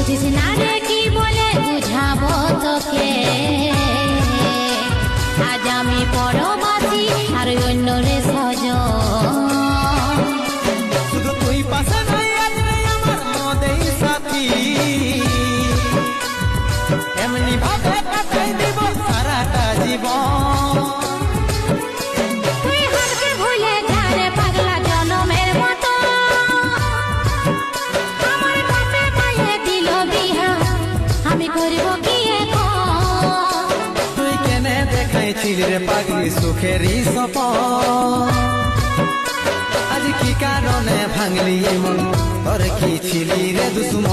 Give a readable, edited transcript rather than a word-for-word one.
বুঝিস না রে কি বলে বুঝাবো তোকে, আজ আমি পরবাসী আর অন্য রে সজন। শুধু তুই পাশে নাই আজ নেই আমার মদেই সাথী, এমনি ভাবে কাটাই দিব সারাটা জীবন। তুই হারকে ভুলে যা রে পাগলা জনমের মতো, আমার বাপে মায়ে দিল বিহা, আমি করব কি এখন? তুই কেনে দেখাইছিলি রে পাগলি সুখেরই সপন, আজ কি কারণে ভাঙলি মন, তোর কি ছিলি রে দুশ্মন?